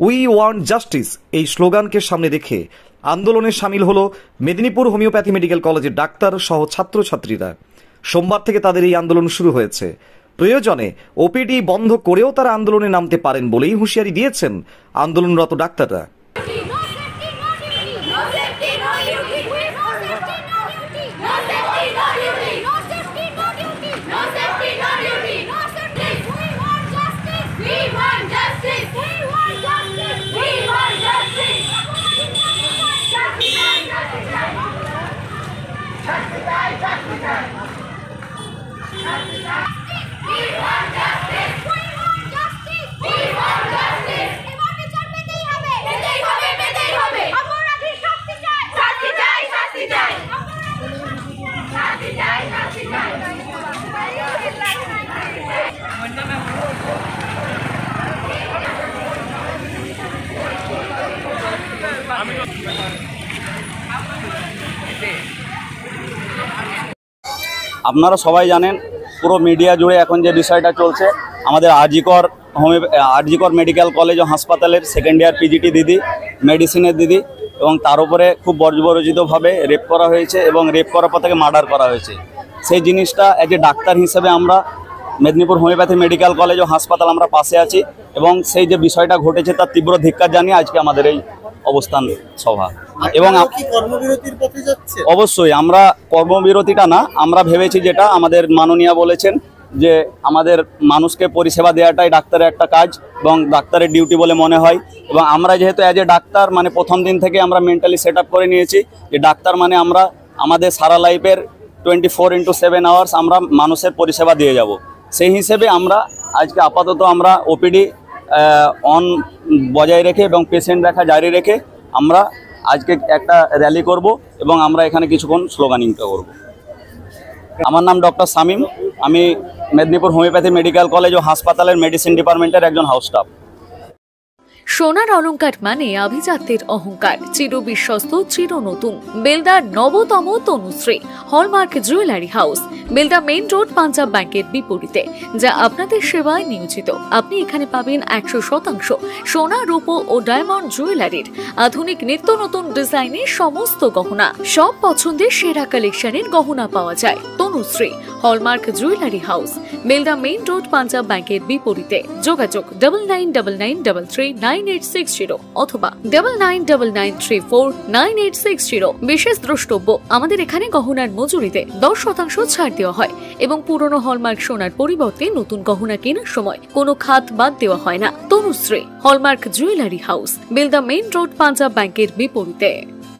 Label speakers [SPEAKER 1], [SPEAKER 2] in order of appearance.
[SPEAKER 1] We want justice এই স্লোগানকে সামনে রেখে আন্দোলনে সামিল হলো মেদিনীপুর হোমিওপ্যাথি মেডিকেল কলেজের ডাক্তার সহ ছাত্রছাত্রীরা। সোমবার থেকে তাদের এই আন্দোলন শুরু হয়েছে। প্রয়োজনে ওপিডি বন্ধ করেও তারা আন্দোলনে নামতে পারেন বলেই হুঁশিয়ারি দিয়েছেন আন্দোলনরত ডাক্তাররা।
[SPEAKER 2] আপনারা সবাই জানেন, পুরো মিডিয়া জুড়ে এখন যে বিষয়টা চলছে, আমাদের আরজিকর মেডিকেল কলেজ ও হাসপাতালের সেকেন্ড ইয়ার পিজিটি দিদি, মেডিসিনের দিদি, এবং তার উপরে খুব বর্বরোচিতভাবে রেপ করা হয়েছে এবং রেপ করার পর থেকে মার্ডার করা হয়েছে। সেই জিনিসটা এজ এ ডাক্তার হিসেবে আমরা মেদিনীপুর হোমিওপ্যাথি মেডিকেল কলেজ ও হাসপাতাল আমরা পাশে আছি, এবং সেই যে বিষয়টা ঘটেছে তার তীব্র ধিক্কার জানিয়ে আজকে আমাদের এই অবস্থান সভা। এবং
[SPEAKER 3] কর্মবিরতির পথে যাচ্ছে?
[SPEAKER 2] অবশ্যই আমরা কর্মবিরতিটা না, আমরা ভেবেছি যেটা আমাদের মাননীয় বলেছেন যে আমাদের মানুষকে পরিষেবা দেওয়াটাই ডাক্তারের একটা কাজ এবং ডাক্তারের ডিউটি বলে মনে হয়। এবং আমরা যেহেতু অ্যাজ এ ডাক্তার মানে প্রথম দিন থেকে আমরা মেন্টালি সেট আপ করে নিয়েছি যে ডাক্তার মানে আমরা আমাদের সারা লাইফের 24/7 আওয়ার্স আমরা মানুষের পরিষেবা দিয়ে যাব। সেই হিসেবে আমরা আজকে আপাতত আমরা ওপিডি অন বজায় রেখে এবং পেশেন্ট দেখা জারি রেখে আমরা আজকে একটা র্যালি করব এবং আমরা এখানে কিছুক্ষণ স্লোগানিংটা করব। আমার নাম ডক্টর শামীম, আমি মেদিনীপুর হোমিওপ্যাথি মেডিকেল কলেজ ও হাসপাতালের মেডিসিন ডিপার্টমেন্টের একজন হাউস স্টাফ।
[SPEAKER 4] সোনার অলংকার মানে আভিজাত্যের অহংকার, চির বিশ্বস্ত চির নতুন বেলদার নবতম Tanushree hallmark jewellery house, Belda main road, Punjab ব্যাংকের বিপরীতে, যা আপনাদের সেবায় নিয়োজিত। আপনি এখানে পাবেন 100% সোনা, রূপো ও ডায়মন্ড জুয়েলারির আধুনিক নিত্য নতুন ডিজাইনের সমস্ত গহনা। সব পছন্দের সেরা কালেকশনের গহনা পাওয়া যায়। Tanushree hallmark jewellery house, Belda main road, Punjab ব্যাংকের বিপরীতে। যোগাযোগ 9999339860 অথবা 9999349860। বিশেষ দ্রষ্টব্য, আমাদের এখানে গহনার মজুরিতে 10% ছাড় দেওয়া হয় এবং পুরনো হলমার্ক সোনার পরিবর্তে নতুন গহনা কেনার সময় কোনো খাত বাদ দেওয়া হয় না। Tanushree hallmark jewellery house, Belda main road, Punjab ব্যাংকের বিপরীতে।